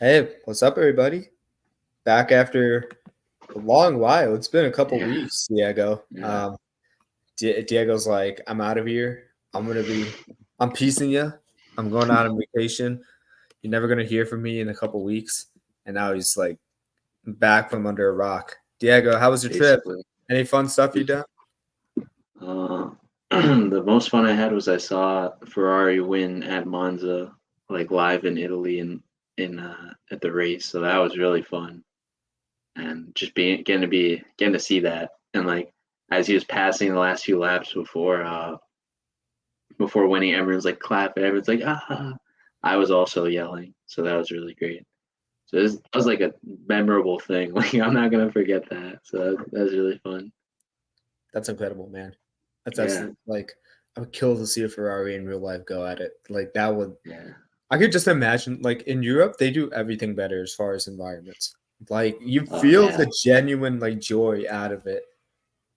Hey, what's up, everybody? Back after a long while. It's been a couple Yeah, weeks, Diego. yeah. Diego's like, I'm out of here. I'm piecing you. I'm going out on vacation. You're never gonna hear from me in a couple weeks. And now he's like back from under a rock. Diego, how was your trip? Basically. Any fun stuff you done? Uh, the most fun I had was I saw Ferrari win at Monza, like live in Italy and in at the race. So that was really fun, and just being getting to see that, and like as he was passing the last few laps before winning, everyone's like clapping, everyone's like ah. I was also yelling, so that was really great. So that was like a memorable thing. Like I'm not gonna forget that. So that was really fun. That's incredible, man. That's Yeah, like I would kill to see a Ferrari in real life go at it. Like that would yeah. I could just imagine, like in Europe, they do everything better as far as environments. Like you Oh feel yeah. the genuine like joy out of it.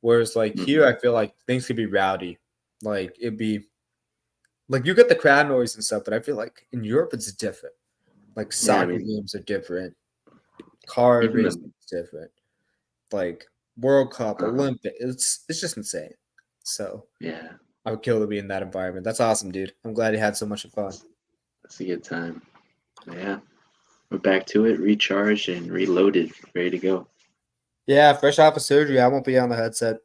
Whereas like here, Mhm. I feel like things could be rowdy. Like it'd be like you get the crowd noise and stuff, but I feel like in Europe it's different. Like Yeah, I soccer mean, games are different, car even racing the is different. Like World Cup, uh Olympic, it's just insane. So yeah, I would kill to be in that environment. That's awesome, dude. I'm glad you had so much fun. that's a good time. Yeah, we're back to it, recharged and reloaded, ready to go. Yeah, fresh off of surgery, I won't be on the headset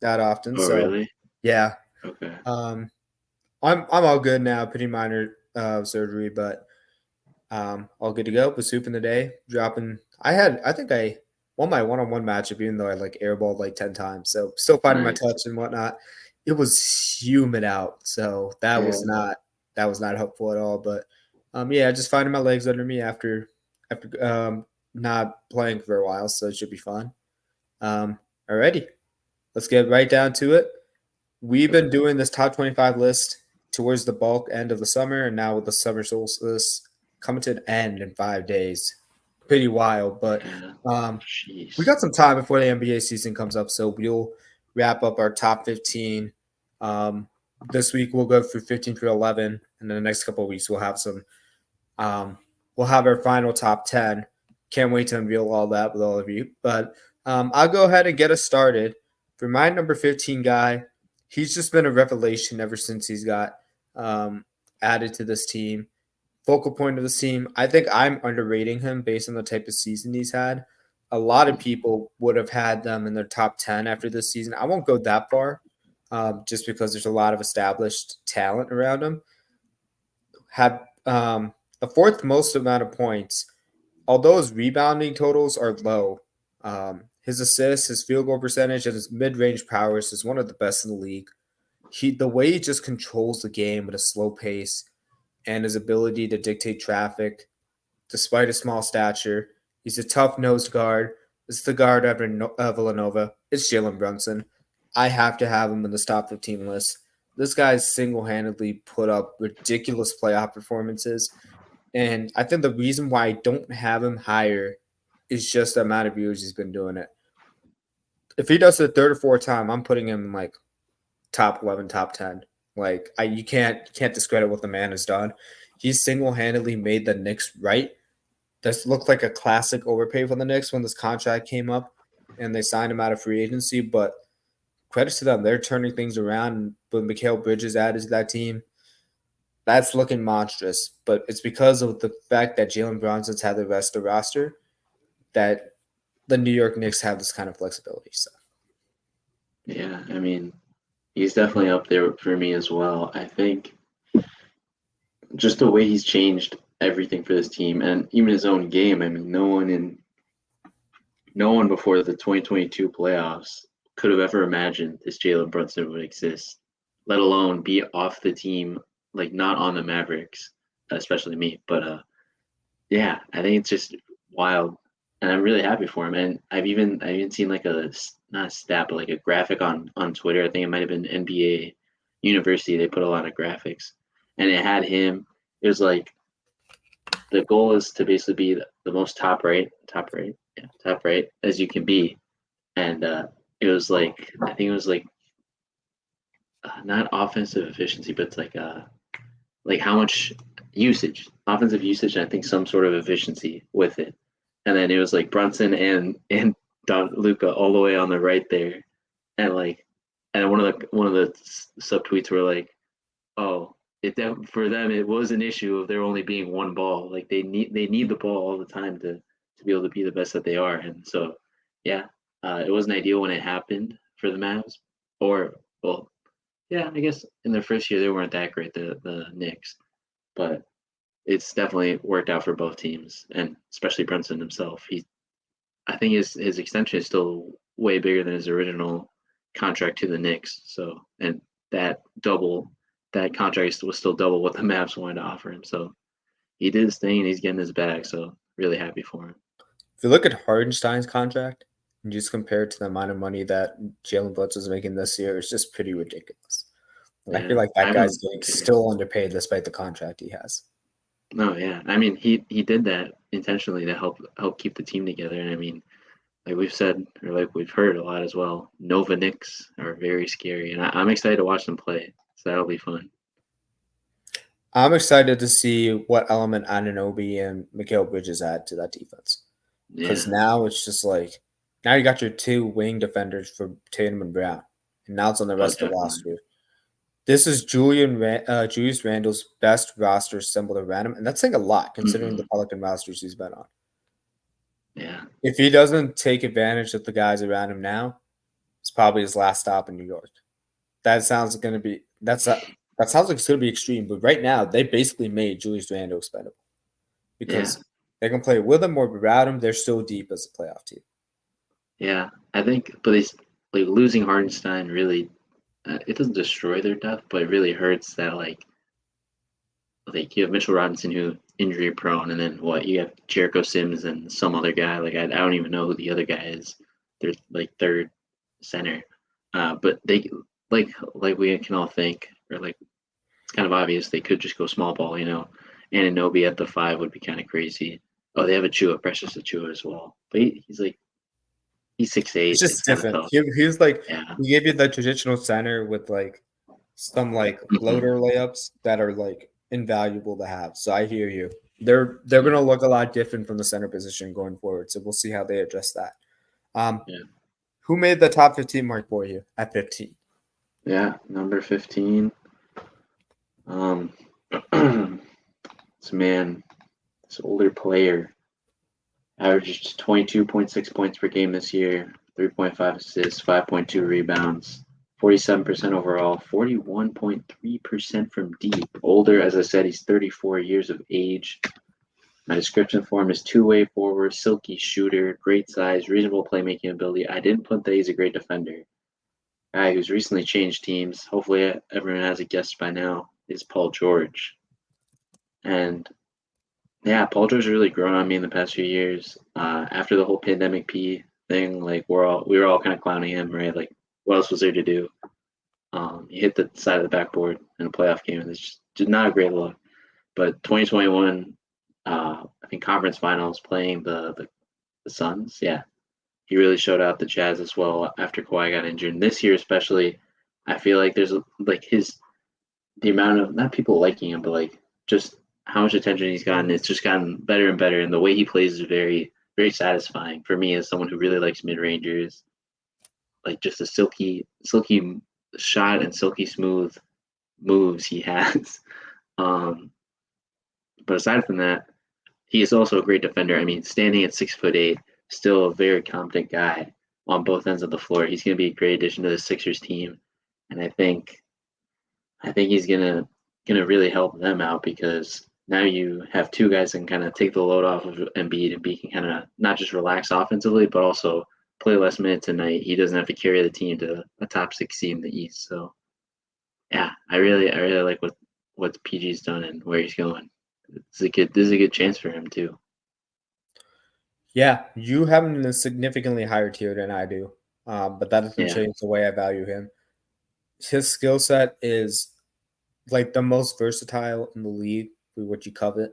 that often. Oh, So really? yeah, Okay. um, I'm all good now. Pretty minor surgery, but all good to go. Was hooping today, dropping. I think I won my one-on-one matchup, even though I like airballed like 10 times. So still finding my Nice. touch and whatnot. It was humid out, so Yeah. that was not helpful at all. But yeah, just finding my legs under me after not playing for a while, so it should be fun. Alrighty, let's get right down to it. We've been Okay. doing this top 25 list towards the bulk end of the summer, and now with the summer solstice coming to an end in 5 days. Pretty wild, but Yeah. um, we Jeez. got some time before the NBA season comes up, so we'll wrap up our top 15. This week we'll go through 15 through 11, and then the next couple of weeks um, we'll have our final top 10. Can't wait to unveil all that with all of you. But I'll go ahead and get us started. For my number 15 guy, he's just been a revelation ever since he's got um, added to this team. Focal point of this team. I think I'm underrating him based on the type of season he's had. A lot of people would have had them in their top 10 after this season. I won't go that far just because there's a lot of established talent around him. Had the fourth most amount of points, although his rebounding totals are low. His assists, his field goal percentage, and his mid range powers is one of the best in the league. The way he just controls the game at a slow pace and his ability to dictate traffic, despite his small stature, he's a tough nosed guard. It's the guard after Villanova. It's Jalen Brunson. I have to have him in the top 15 list. This guy's single handedly put up ridiculous playoff performances and I think the reason why I don't have him higher is just the amount of years he's been doing it. If he does it the third or fourth time, I'm putting him in like top 11, top 10. Like you can't discredit what the man has done. He's single handedly made the Knicks right. This looked like a classic overpay for the Knicks when this contract came up and they signed him out of free agency. But credit to them, they're turning things around. When Mikal Bridges added to that team, that's looking monstrous. But it's because of the fact that Jalen Brunson's had the rest of the roster that the New York Knicks have this kind of flexibility. So Yeah, I mean, he's definitely up there for me as well. I think just the way he's changed everything for this team and even his own game. I mean, no one before the 2022 playoffs could have ever imagined this Jalen Brunson would exist, let alone be off the team, like not on the Mavericks, especially me. But yeah, I think it's just wild, and I'm really happy for him. And I've even seen like not a stat, but like a graphic on Twitter. I think it might have been NBA University. They put a lot of graphics, and it had him. It was like the goal is to basically be the most top right as you can be. And it was like I think it was like not offensive efficiency, but it's like like how much offensive usage, and I think some sort of efficiency with it. And then it was like Brunson and Luca all the way on the right there, and like, and one of the subtweets were like, oh, for them it was an issue of there only being one ball. Like they need the ball all the time to be able to be the best that they are. And so, yeah, it wasn't ideal when it happened for the Mavs, or well, yeah, I guess in their first year they weren't that great, the Knicks, but it's definitely worked out for both teams, and especially Brunson himself. I think his extension is still way bigger than his original contract to the Knicks. So, and that double that contract was still double what the Mavs wanted to offer him. So he did his thing and he's getting his bag. So really happy for him. If you look at Hardenstein's contract and just compare it to the amount of money that Jalen Brunson is making this year, it's just pretty ridiculous. And I feel like that guy's getting still underpaid despite the contract he has. No, yeah. I mean, he did that intentionally to help keep the team together. And I mean, like we've said, or like we've heard a lot as well, Nova Knicks are very scary, and I'm excited to watch them play. So that'll be fun. I'm excited to see what element Anunoby and Mikal Bridges add to that defense. Because now it's just like, now you got your two wing defenders for Tatum and Brown, and now it's on the rest of the roster. This is Julius Randle's best roster assembled around him, and that's saying a lot considering the Pelican rosters he's been on. Yeah. If he doesn't take advantage of the guys around him now, it's probably his last stop in New York. That sounds like it's going to be extreme, but right now they basically made Julius Randle expendable because they can play with him or without him. They're still deep as a playoff team. Yeah, I think, but it's like losing Hardenstein really, it doesn't destroy their depth, but it really hurts that like you have Mitchell Robinson who injury prone, and then you have Jericho Sims and some other guy. Like I don't even know who the other guy is. They're like third center, but they like we can all think, or like it's kind of obvious they could just go small ball, Anunoby at the 5 would be kind of crazy. Oh, they have Precious Achua as well, but he's 6'8". It's just different. He's like he gave you the traditional center with like some like floater layups that are like invaluable to have. So I hear you. They're going to look a lot different from the center position going forward. So we'll see how they address that. Who made the top 15 mark for you at 15? Yeah, number 15. This older player averaged 22.6 points per game this year, 3.5 assists, 5.2 rebounds, 47% overall, 41.3% from deep. Older, as I said, he's 34 years of age. My description for him is two-way forward, silky shooter, great size, reasonable playmaking ability. I didn't put that he's a great defender. Guy who's recently changed teams, hopefully everyone has a guess by now, is Paul George. And yeah, Paul George really grown on me in the past few years. After the whole pandemic P thing, like we were all kind of clowning him, right? Like, what else was there to do? He hit the side of the backboard in a playoff game, and it's just not a great look. But 2021, I think conference finals playing the Suns, yeah, he really showed out the Jazz as well after Kawhi got injured. And this year, especially, I feel like there's like the amount of not people liking him, but like just how much attention he's gotten. It's just gotten better and better, and the way he plays is very, very satisfying for me as someone who really likes mid rangers. Like just the silky shot and silky smooth moves he has. But aside from that, he is also a great defender. I mean, standing at 6'8", still a very competent guy on both ends of the floor. He's going to be a great addition to the Sixers team, and I think he's gonna really help them out because now you have two guys that can kind of take the load off of Embiid, and can kind of not just relax offensively, but also play less minutes a night. He doesn't have to carry the team to a top 6 seed in the East. So, yeah, I really like what PG's done and where he's going. This is a good chance for him too. Yeah, you have him in a significantly higher tier than I do, but that doesn't change the way I value him. His skill set is like the most versatile in the league for what you covet.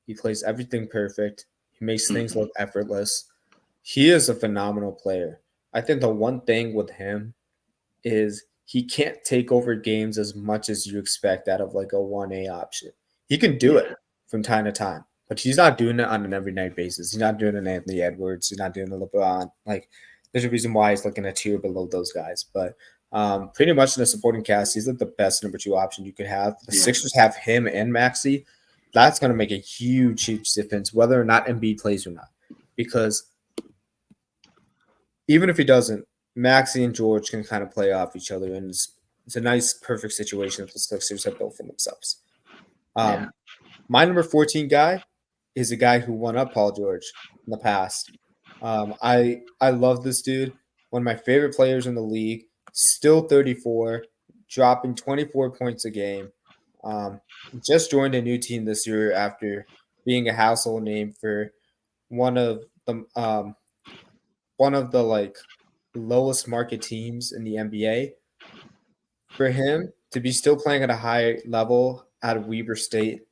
He plays everything perfect. He makes things look effortless. He is a phenomenal player. I think the one thing with him is he can't take over games as much as you expect out of like a 1A option. He can do it from time to time, but he's not doing it on an every night basis. He's not doing an Anthony Edwards. He's not doing a LeBron. Like, there's a reason why he's looking a tier below those guys. But pretty much in the supporting cast, he's like the best number 2 option you could have. The Sixers have him and Maxey. That's going to make a huge, huge difference whether or not Embiid plays or not. Because even if he doesn't, Maxey and George can kind of play off each other, and it's a nice, perfect situation that the Sixers have built for themselves. My number 14 guy is a guy who won up Paul George in the past. I love this dude. One of my favorite players in the league. Still 34, dropping 24 points a game. Just joined a new team this year after being a household name for one of the like lowest market teams in the NBA. For him to be still playing at a high level out of Weber State,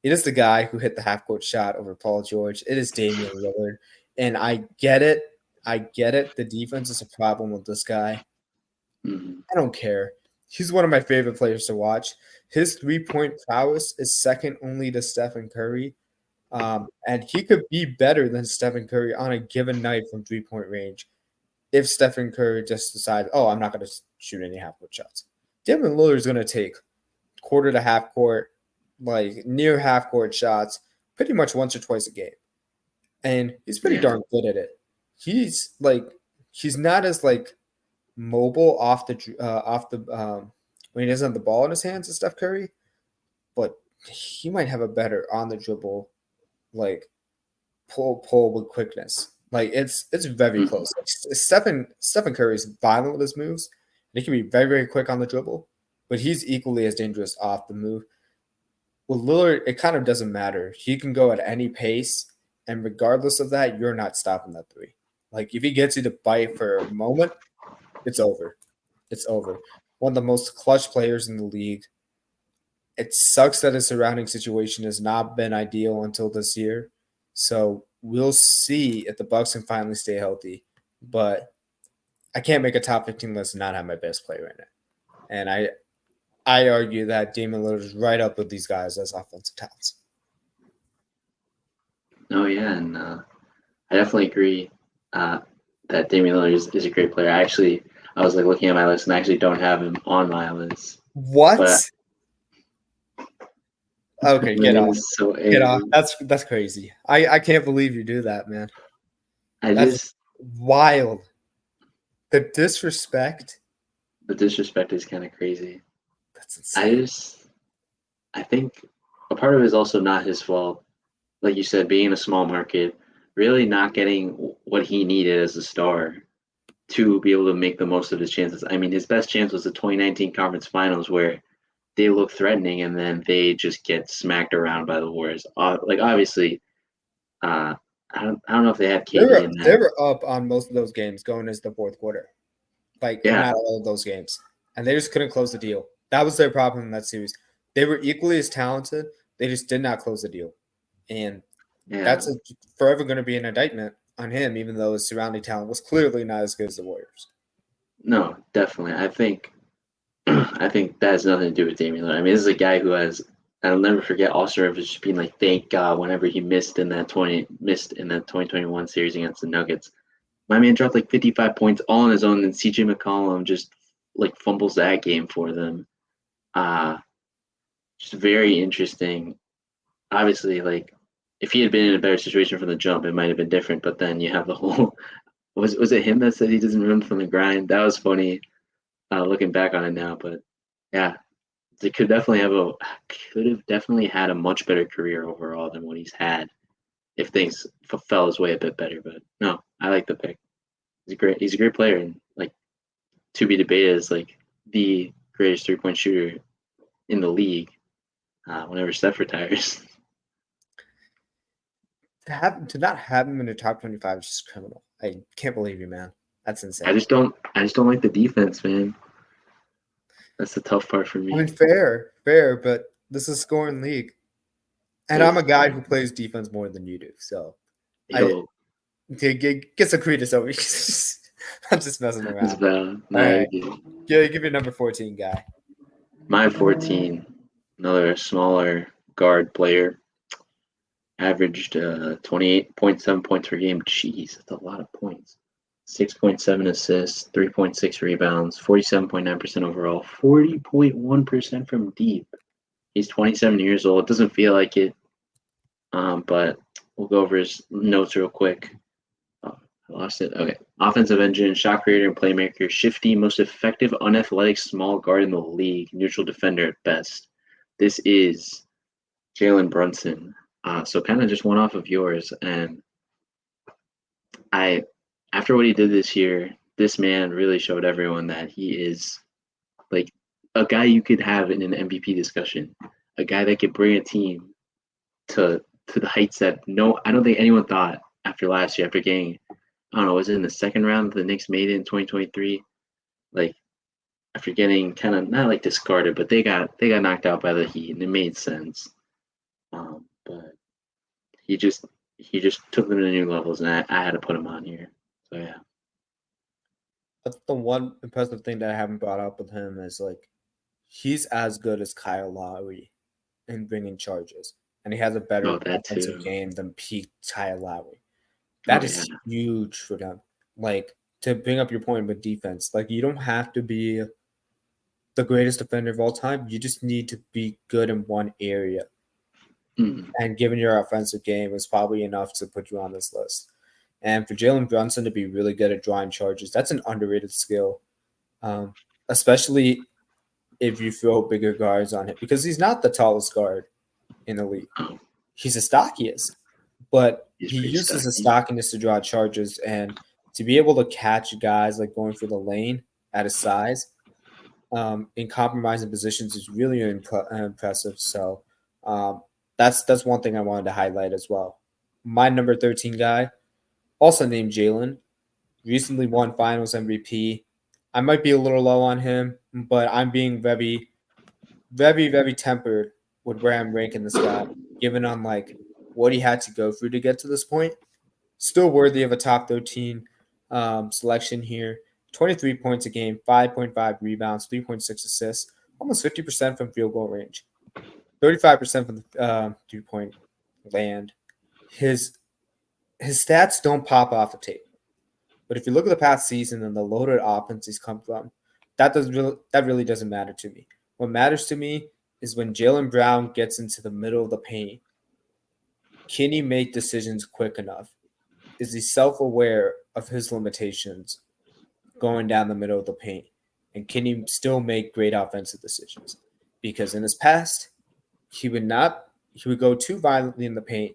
it is the guy who hit the half-court shot over Paul George. It is Damian Lillard. And I get it. The defense is a problem with this guy. I don't care. He's one of my favorite players to watch. His 3-point prowess is second only to Stephen Curry. And he could be better than Stephen Curry on a given night from 3-point range if Stephen Curry just decides, I'm not going to shoot any half-court shots. Damian Lillard is going to take quarter to half-court, like near half-court shots pretty much once or twice a game. And he's pretty darn good at it. He's not as like mobile off the when he doesn't have the ball in his hands as Steph Curry, but he might have a better on the dribble, like pull with quickness. Like it's very close. Like Stephen Curry is violent with his moves. And he can be very, very quick on the dribble, but he's equally as dangerous off the move. With Lillard, it kind of doesn't matter. He can go at any pace, and regardless of that, you're not stopping that 3. Like if he gets you to bite for a moment, it's over. It's over. One of the most clutch players in the league. It sucks that his surrounding situation has not been ideal until this year. So we'll see if the Bucks can finally stay healthy. But I can't make a top 15 list and not have my best player in it. And I argue that Damian Lillard is right up with these guys as offensive talents. Oh, yeah, and I definitely agree that Damian Lillard is a great player. I was like looking at my list and I actually don't have him on my list. What? Okay, get off. So get off. That's crazy. I can't believe you do that, man. That's wild. The disrespect. The disrespect is kind of crazy. That's insane. I think a part of it is also not his fault. Like you said, being in a small market, really not getting what he needed as a star to be able to make the most of his chances. I mean, his best chance was the 2019 conference finals where they look threatening and then they just get smacked around by the Warriors. Like obviously, I don't know if they have KD in that. They were up on most of those games going into the fourth quarter. Not all of those games. And they just couldn't close the deal. That was their problem in that series. They were equally as talented. They just did not close the deal. And that's forever going to be an indictment on him, even though his surrounding talent was clearly not as good as the Warriors. No, definitely. I think that has nothing to do with Damian Lillard. I mean, this is a guy who I'll never forget All-Star just being like, thank God, whenever he missed in that 2021 series against the Nuggets. My man dropped like 55 points all on his own, and CJ McCollum just like fumbles that game for them. Just very interesting. Obviously, like if he had been in a better situation from the jump, it might have been different. But then you have the whole was it him that said he doesn't run from the grind? That was funny. Looking back on it now, but yeah, they could have definitely had a much better career overall than what he's had if things fell his way a bit better. But no, I like the pick. He's a great player, and like to be debated as like the greatest 3-point shooter in the league whenever Steph retires. To not have him in the top 25 is just criminal. I can't believe you, man. That's insane. I just don't like the defense, man. That's the tough part for me. I mean, fair, but this is a scoring league. And I'm a guy who plays defense more than you do. So get some credence over. I'm just messing It's around. valid. All No, right. you're good. Give your number 14 guy. My 14, another smaller guard player, averaged 28.7 points per game. Jeez, that's a lot of points. 6.7 assists, 3.6 rebounds, 47.9% overall, 40.1% from deep. He's 27 years old. It doesn't feel like it, but we'll go over his notes real quick. Oh, I lost it. Okay. Offensive engine, shot creator, and playmaker. Shifty, most effective, unathletic small guard in the league. Neutral defender at best. This is Jalen Brunson. So kind of just one off of yours. And after what he did this year, this man really showed everyone that he is like a guy you could have in an MVP discussion. A guy that could bring a team to the heights that I don't think anyone thought after last year, after getting, I don't know, was it in the second round the Knicks made it in 2023? Like after getting kind of not like discarded, but they got knocked out by the Heat, and it made sense. But he just took them to new levels, and I had to put him on here. So yeah. That's the one impressive thing that I haven't brought up with him is like he's as good as Kyle Lowry in bringing charges, and he has a better That offensive too. game than peak Kyle Lowry. That is Yeah. huge for them. Like to bring up your point with defense, like you don't have to be the greatest defender of all time. You just need to be good in one area. Mm. And given your offensive game, is probably enough to put you on this list. And for Jalen Brunson to be really good at drawing charges, that's an underrated skill, especially if you throw bigger guards on him, because he's not the tallest guard in the league. Oh, He's the stockiest, but he's he pretty uses his stocky. stockiness to draw charges, and to be able to catch guys like going for the lane at his size in compromising positions is really impressive. So that's one thing I wanted to highlight as well. My number 13 guy, also named Jaylen, recently won Finals MVP. I might be a little low on him, but I'm being very, very, very tempered with where I'm ranking this guy, given on like what he had to go through to get to this point. Still worthy of a top 13 selection here. 23 points a game, 5.5 rebounds, 3.6 assists, almost 50% from field goal range, 35% from the 3-point land. His stats don't pop off the tape, but if you look at the past season and the loaded offense he's come from, that really doesn't matter to me. What matters to me is when Jaylen Brown gets into the middle of the paint, can he make decisions quick enough? Is he self-aware of his limitations going down the middle of the paint? And can he still make great offensive decisions? Because in his past, he would go too violently in the paint,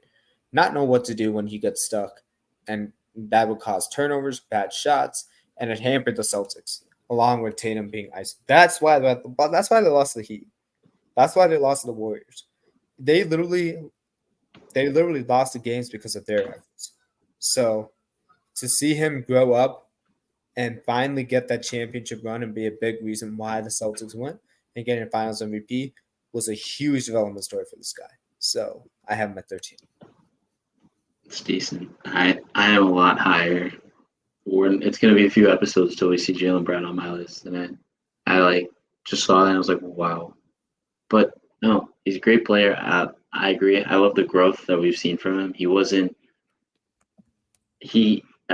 not know what to do when he gets stuck, and that would cause turnovers, bad shots, and it hampered the Celtics, along with Tatum being ice. That's why they lost to the Heat. That's why they lost to the Warriors. They literally lost the games because of their efforts. So to see him grow up and finally get that championship run and be a big reason why the Celtics won and getting a Finals MVP was a huge development story for this guy. So I have him at 13. It's decent. I am a lot higher. It's going to be a few episodes till we see Jaylen Brown on my list, and I like just saw that and I was like, wow. But no, he's a great player. I agree. I love the growth that we've seen from him.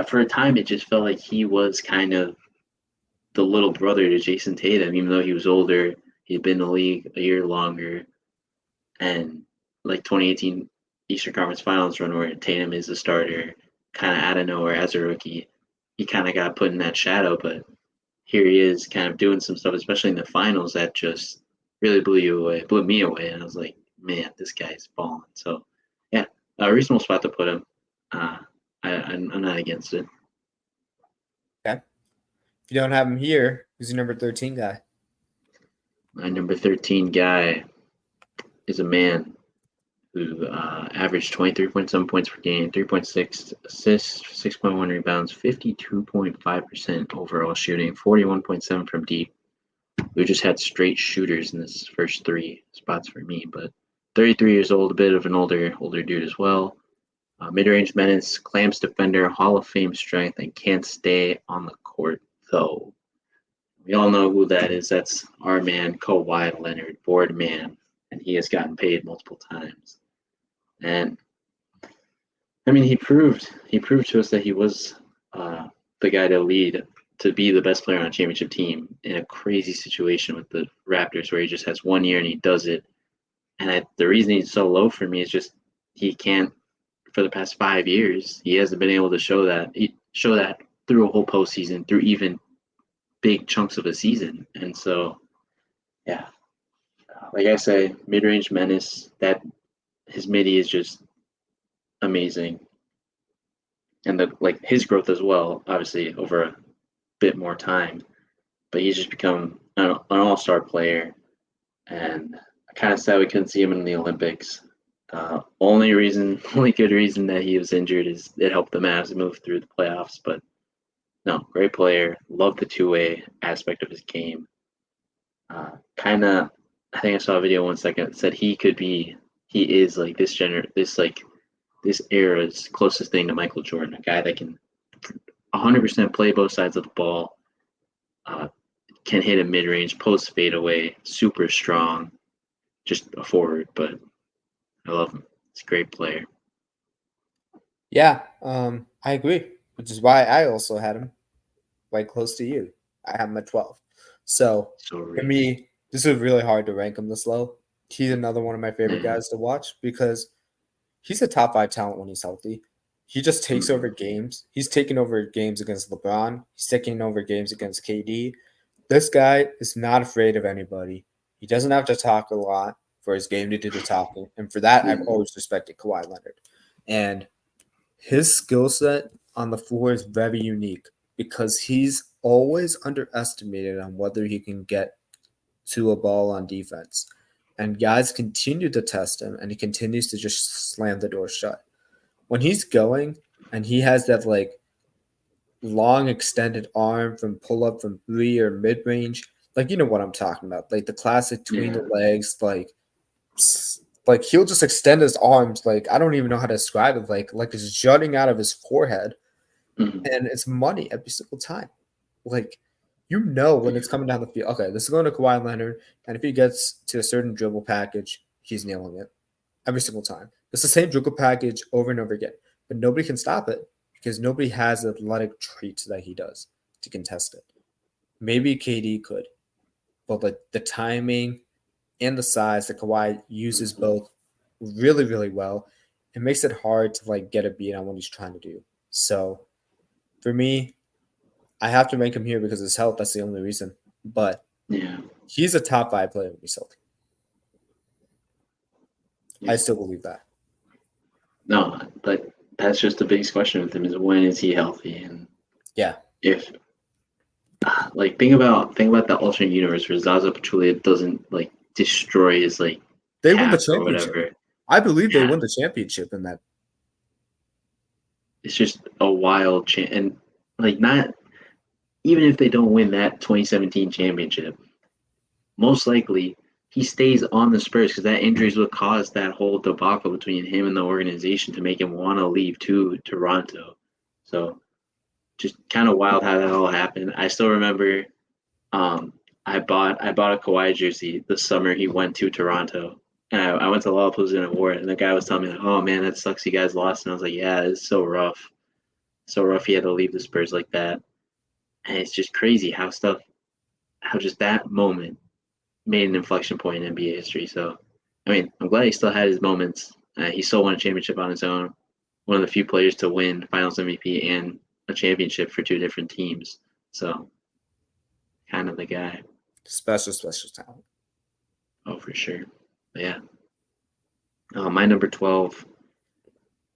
For a time it just felt like he was kind of the little brother to Jason Tatum, even though he was older. He'd been in the league a year longer, and like 2018 Eastern Conference Finals run where Tatum is the starter, kind of out of nowhere as a rookie, he kind of got put in that shadow. But here he is, kind of doing some stuff, especially in the finals, that just really blew me away, and I was like, man, this guy's balling. So yeah, a reasonable spot to put him. I'm not against it. Okay. If you don't have him here, who's your number 13 guy? My number 13 guy is a man who averaged 23.7 points per game, 3.6 assists, 6.1 rebounds, 52.5% overall shooting, 41.7 from deep. We just had straight shooters in this first three spots for me, but 33 years old, a bit of an older dude as well. Mid-range menace, clamps defender, Hall of Fame strength, and can't stay on the court, though. We all know who that is. That's our man, Kawhi Leonard, board man, and he has gotten paid multiple times. And I mean, he proved to us that he was the guy to lead, to be the best player on a championship team in a crazy situation with the Raptors, where he just has 1 year and he does it. And the reason he's so low for me is just he can't. For the past 5 years, he hasn't been able to show that through a whole postseason, through even big chunks of a season. And so, yeah, like I say, mid-range menace. That his midi is just amazing, and his growth as well, obviously over a bit more time. But he's just become an all-star player, and I kind of sad we couldn't see him in the Olympics. Only good reason that he was injured is it helped the Mavs move through the playoffs. But no, great player. Love the two-way aspect of his game. I think I saw a video 1 second that said he is like this era's closest thing to Michael Jordan, a guy that can 100% play both sides of the ball, can hit a mid-range, post fadeaway, super strong, just a forward, but I love him. He's a great player. Yeah, I agree, which is why I also had him right close to you. I have him at 12. So for me, this is really hard to rank him this low. He's another one of my favorite guys to watch because he's a top 5 talent when he's healthy. He just takes over games. He's taking over games against LeBron. He's taking over games against KD. This guy is not afraid of anybody. He doesn't have to talk a lot for his game to do the talking. And for that, I've always respected Kawhi Leonard. And his skill set on the floor is very unique because he's always underestimated on whether he can get to a ball on defense. And guys continue to test him, and he continues to just slam the door shut. When he's going and he has that long extended arm from pull up from 3 or mid range, you know what I'm talking about, the classic between the legs, he'll just extend his arms, I don't even know how to describe it, like it's jutting out of his forehead, and it's money every single time. When it's coming down the field, okay, this is going to Kawhi Leonard, and if he gets to a certain dribble package, he's nailing it every single time. It's the same dribble package over and over again, but nobody can stop it because nobody has the athletic traits that he does to contest it. Maybe KD could, but the timing and the size that Kawhi uses both really, really well, it makes it hard to get a beat on what he's trying to do. So for me, I have to rank him here because of his health. That's the only reason. But he's a top 5 player when he's healthy. I still believe that. No, but that's just the biggest question with him is when is he healthy? And if think about that alternate universe where Zaza Pachulia doesn't destroy his they win the championship. I believe they win the championship in that. It's just a wild and not even if they don't win that 2017 championship, most likely he stays on the Spurs because that injury is what caused that whole debacle between him and the organization to make him want to leave to Toronto. So just kind of wild how that all happened. I still remember I bought a Kawhi jersey the summer he went to Toronto. And I went to Lollapalooza and wore it, and the guy was telling me, oh, man, that sucks you guys lost. And I was like, yeah, it's so rough. So rough he had to leave the Spurs like that. And it's just crazy how just that moment made an inflection point in NBA history. So, I mean, I'm glad he still had his moments. He still won a championship on his own. One of the few players to win Finals MVP and a championship for 2 different teams. So, kind of the guy. Special talent. Oh, for sure. But yeah. My number 12.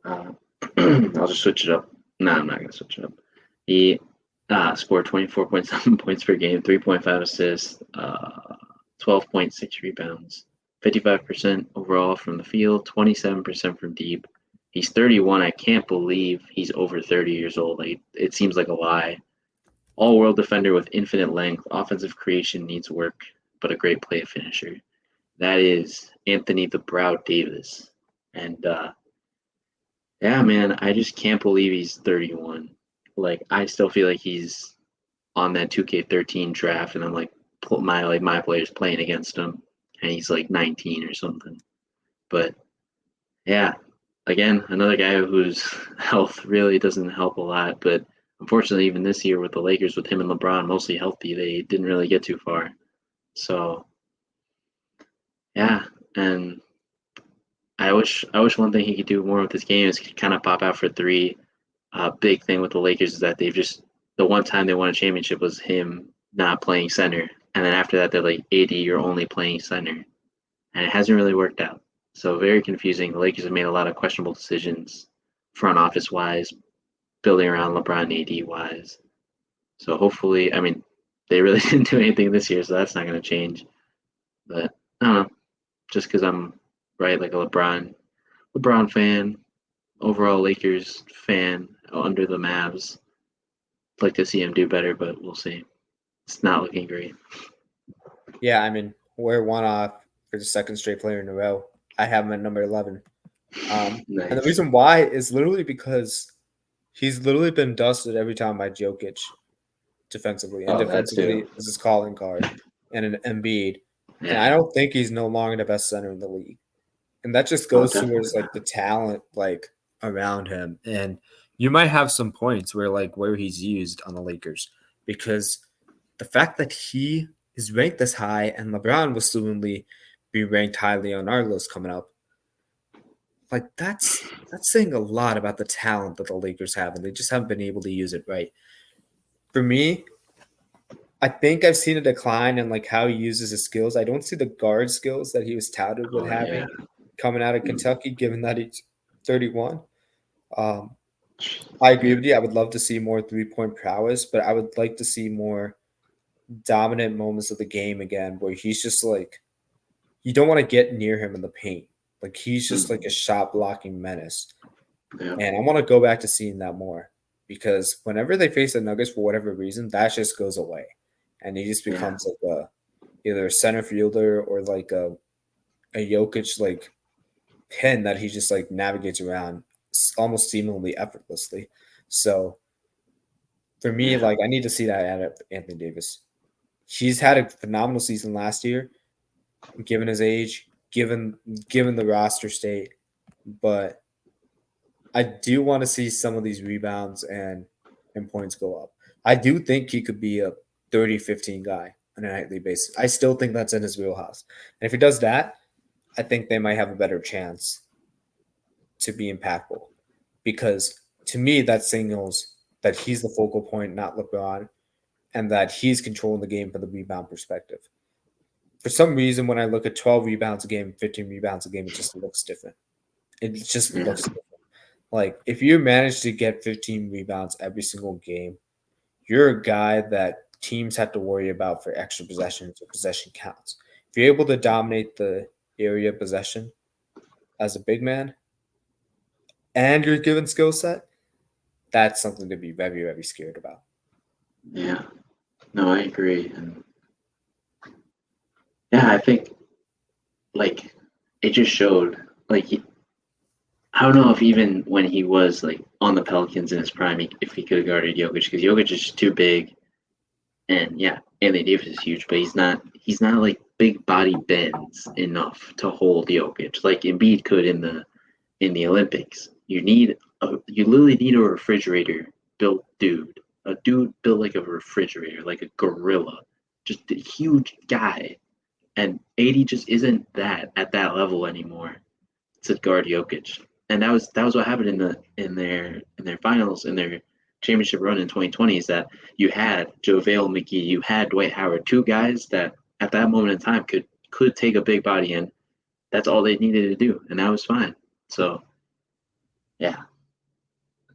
I'll just switch it up. No, I'm not going to switch it up. He scored 24.7 points per game, 3.5 assists, 12.6 rebounds, 55% overall from the field, 27% from deep. He's 31. I can't believe he's over 30 years old. It seems like a lie. All-world defender with infinite length. Offensive creation needs work, but a great play finisher. That is Anthony the Brow Davis. And Yeah, man, I just can't believe he's 31. Like, I still feel like he's on that 2K13 draft, and I'm like, my players playing against him, and he's like 19 or something. But yeah, again, another guy whose health really doesn't help a lot. But unfortunately, even this year with the Lakers, with him and LeBron mostly healthy, they didn't really get too far. So yeah, and I wish one thing he could do more with this game is kind of pop out for three. Big thing with the Lakers is that they've just the one time they won a championship was him not playing center, and then after that they're like, AD, you're only playing center, and it hasn't really worked out. So very confusing. The Lakers have made a lot of questionable decisions, front office wise, building around LeBron and AD wise. So hopefully, I mean, they really didn't do anything this year, so that's not going to change. But I don't know, just because I'm right like a LeBron fan, overall Lakers fan under the Mavs. I'd like to see him do better, but we'll see. It's not looking great. Yeah, I mean, we're one off for the second straight player in a row. I have him at number 11. And the Nice. reason why is literally because he's literally been dusted every time by Jokic defensively, and Oh, that defensively too. is his calling card, and an Embiid. And I Yeah. don't think he's no longer the best center in the league. And that just Oh, goes definitely towards like the not. talent like around him. And you might have some points where he's used on the Lakers because the fact that he is ranked this high and LeBron will soonly be ranked highly on our list coming up, like that's saying a lot about the talent that the Lakers have, and they just haven't been able to use it right. For me, I think I've seen a decline in like how he uses his skills. I don't see the guard skills that he was touted with Oh, yeah. having coming out of Mm. Kentucky, given that he's 31. Um, I agree with you. I would love to see more 3-point prowess, but I would like to see more dominant moments of the game again where he's just like you don't want to get near him in the paint. Like he's just like a Mm. shot blocking menace. Yeah. And I want to go back to seeing that more because whenever they face the Nuggets for whatever reason, that just goes away. And he just Yeah. becomes like a either a center fielder or like a Jokic like pin that he just like navigates around almost seemingly effortlessly. So for me, Yeah. like I need to see that out of Anthony Davis. He's had a phenomenal season last year, given his age, given the roster state, but I do want to see some of these rebounds and points go up. I do think he could be a 30-15 guy on a nightly basis. I still think that's in his wheelhouse. And if he does that, I think they might have a better chance to be impactful because to me that signals that he's the focal point, not LeBron, and that he's controlling the game from the rebound perspective. For some reason, when I look at 12 rebounds a game, 15 rebounds a game, it just looks different. It just Yeah. looks different. Like if you manage to get 15 rebounds every single game, you're a guy that teams have to worry about for extra possessions or possession counts. If you're able to dominate the area possession as a big man and your given skill set, that's something to be very, very scared about. Yeah. No, I agree. And yeah, I think like it just showed like I don't know if even when he was like on the Pelicans in his prime, if he could have guarded Jokic because Jokic is just too big. And yeah, Anthony Davis is huge, but he's not like big body bends enough to hold Jokic like Embiid could in the Olympics. You literally need a refrigerator built dude, a dude built like a refrigerator, like a gorilla, just a huge guy. And 80 just isn't that at that level anymore to guard Jokic. And that was what happened in their finals in their championship run in 2020 is that you had JaVale McGee, you had Dwight Howard, two guys that at that moment in time could take a big body in. That's all they needed to do, and that was fine. So yeah,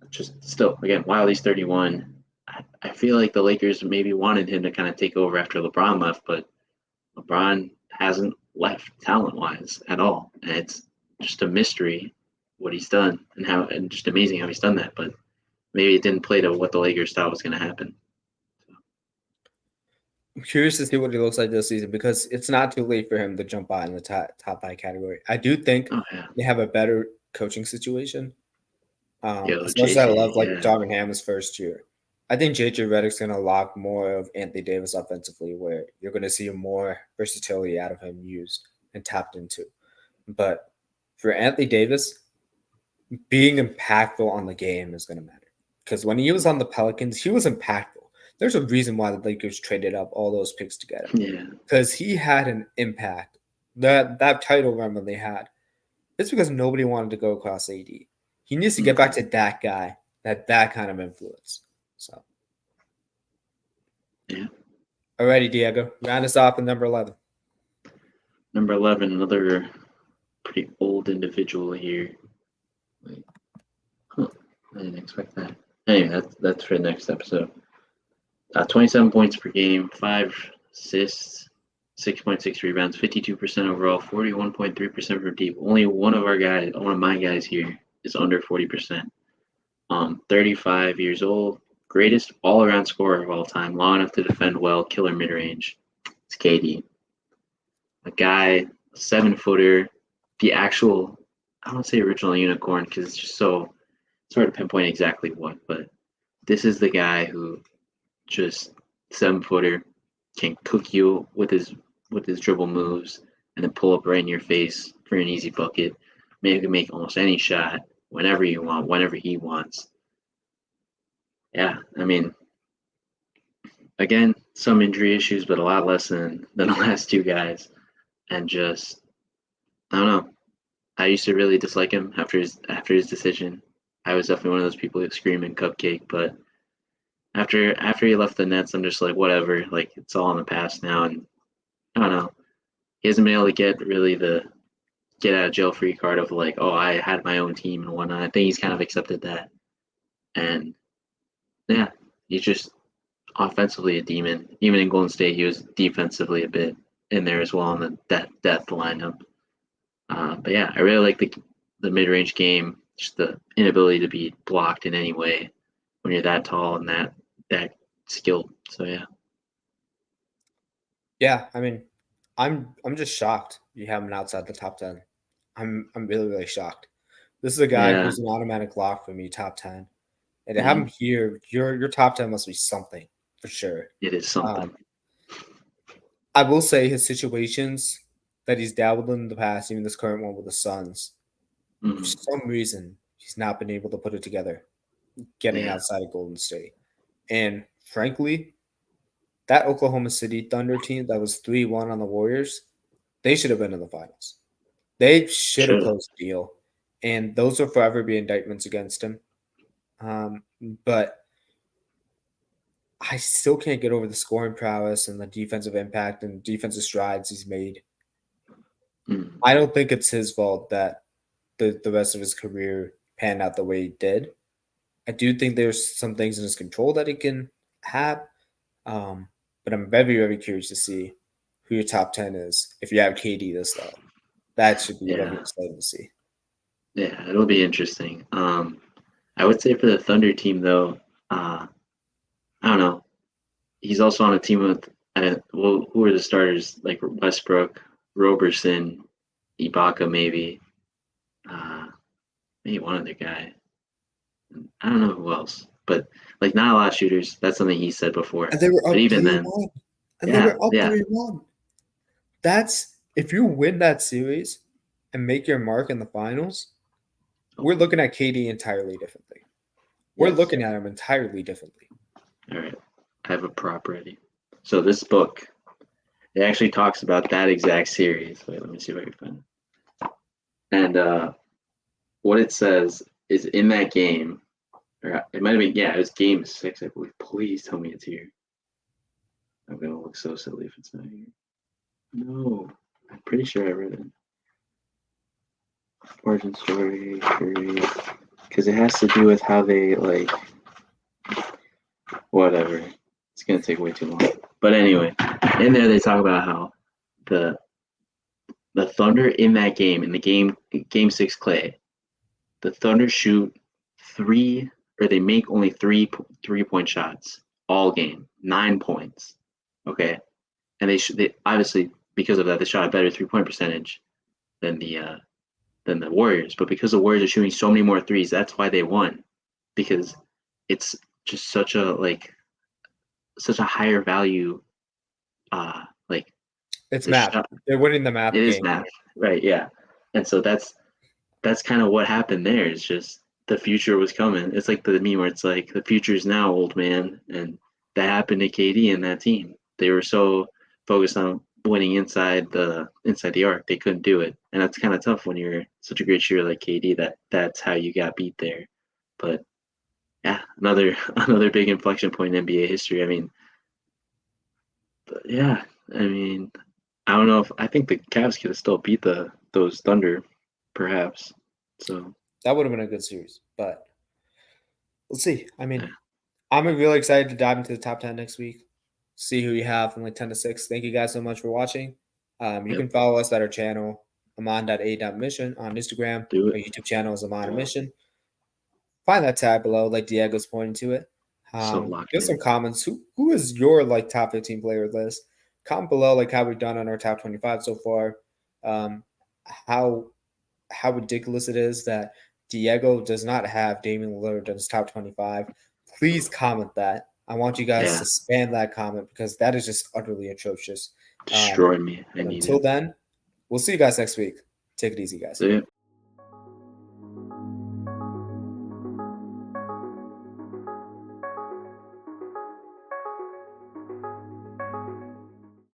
just still again, while he's 31, I feel like the Lakers maybe wanted him to kind of take over after LeBron left, but LeBron hasn't left talent wise at all, and it's just a mystery what he's done and just amazing how he's done that. But maybe it didn't play to what the Lakers thought was going to happen. I'm curious to see what he looks like this season because it's not too late for him to jump out in the top 5 category. I do think Oh yeah, they have a better coaching situation Yo, As much as I JJ, love like yeah. Darvin Ham's first year, I think JJ Redick's going to lock more of Anthony Davis offensively, where you're going to see more versatility out of him used and tapped into. But for Anthony Davis, being impactful on the game is going to matter because when he was on the Pelicans, he was impactful. There's a reason why the Lakers traded up all those picks together Yeah. because he had an impact. That title run that they had, it's because nobody wanted to go across AD. He needs to get back to that guy, that kind of influence. So, Yeah. alrighty, Diego, round us off at number 11. Number 11, another pretty old individual here. Wait. Huh. I didn't expect that. Anyway, that's for the next episode. 27 points per game, 5 assists, 6.6 rebounds, 52% overall, 41.3% from deep. Only one of my guys here is under 40%. 35 years old, greatest all-around scorer of all time, long enough to defend well, killer mid-range. It's KD. A guy, 7-footer, the actual, I don't say original unicorn because it's just so it's hard to pinpoint exactly what, but this is the guy who just 7-footer can cook you with his dribble moves and then pull up right in your face for an easy bucket. Maybe make almost any shot whenever you want, whenever he wants. Yeah, I mean, again, some injury issues, but a lot less than the last two guys. And just, I don't know. I used to really dislike him after his decision. I was definitely one of those people who screaming cupcake, but after he left the Nets, I'm just like, whatever. Like, it's all in the past now, and I don't know. He hasn't been able to get really the get out of jail free card of like, oh, I had my own team and whatnot. I think he's kind of accepted that, and yeah, he's just offensively a demon. Even in Golden State, he was defensively a bit in there as well in the depth lineup. But yeah, I really like the mid range game, just the inability to be blocked in any way when you're that tall and that skilled. So yeah. Yeah, I mean, I'm just shocked you have him outside the top 10. I'm really really shocked. This is a guy Yeah, who's an automatic lock for me, top 10. And to have yeah, him here, your top 10 must be something for sure. it is something. Um, I will say his situations that he's dabbled in the past, even this current one with the Suns, for Mm, some reason he's not been able to put it together, getting yeah, outside of Golden State. And frankly, that Oklahoma City Thunder team that was 3-1 on the Warriors, they should have been in the finals. They should have should have. closed the deal. And those will forever be indictments against him. But I still can't get over the scoring prowess and the defensive impact and defensive strides he's made. Mm, I don't think it's his fault that the rest of his career panned out the way he did. I do think there's some things in his control that he can have. But I'm very, very curious to see who your top 10 is if you have KD this low. That should be very yeah, exciting to see. yeah, it'll be interesting. I would say for the Thunder team though, I don't know. He's also on a team with well, who are the starters? Like Westbrook, Roberson, Ibaka, uh, maybe one other guy. I don't know who else, but like not a lot of shooters. That's something he said before. And they were But up even 3 then, 1. And they yeah, were up yeah, 3-1. That's if you win that series and make your mark in the finals, we're looking at KD entirely differently. We're yes. looking at him entirely differently. All right, I have a prop ready. So this book, it actually talks about that exact series. Wait, let me see if I can find it. And what it says is in that game, or it might have been, yeah, it was game 6, I believe. Please tell me it's here. I'm gonna look so silly if it's not here. No, I'm pretty sure I read it. Origin story, because it has to do with how they like whatever. It's gonna take way too long. But anyway, in there they talk about how the Thunder in that game, in the game 6 Clay, the Thunder shoot three or they make only 3-point shots all game, 9 points. Okay, and they obviously because of that they shot a better 3-point percentage than the than the Warriors. But because the Warriors are shooting so many more threes, that's why they won. Because it's just such a higher value like It's the math. shot. They're winning the math It is game. math, right? Yeah. And so that's kind of what happened there. It's just the future was coming. It's like the meme where it's like the future's now, old man, and that happened to KD and that team. They were so focused on winning inside the arc, they couldn't do it, and that's kind of tough when you're such a great shooter like KD. That's how you got beat there. But yeah, another big inflection point in NBA history. I mean, yeah, I mean, I don't know if I think the Cavs could have still beat those Thunder, perhaps. So That would have been a good series, but we'll see. I mean, yeah. I'm really excited to dive into the top 10 next week, see who you have from like 10 to 6. Thank you guys so much for watching. You Yep. can follow us at our channel, amon.a.mission on Instagram. Do Our it. YouTube channel is Amon Mission. Find that tab below, like Diego's pointing to it. So locked Give some in. comments. Who is your like top 15 player list? Comment below like how we've done on our top 25 so far. How ridiculous it is that Diego does not have Damian Lillard in his top 25. Please comment that. I want you guys Yeah, to spam that comment because that is just utterly atrocious. destroyed me. I But need until it. then, we'll see you guys next week. Take it easy, guys. See ya.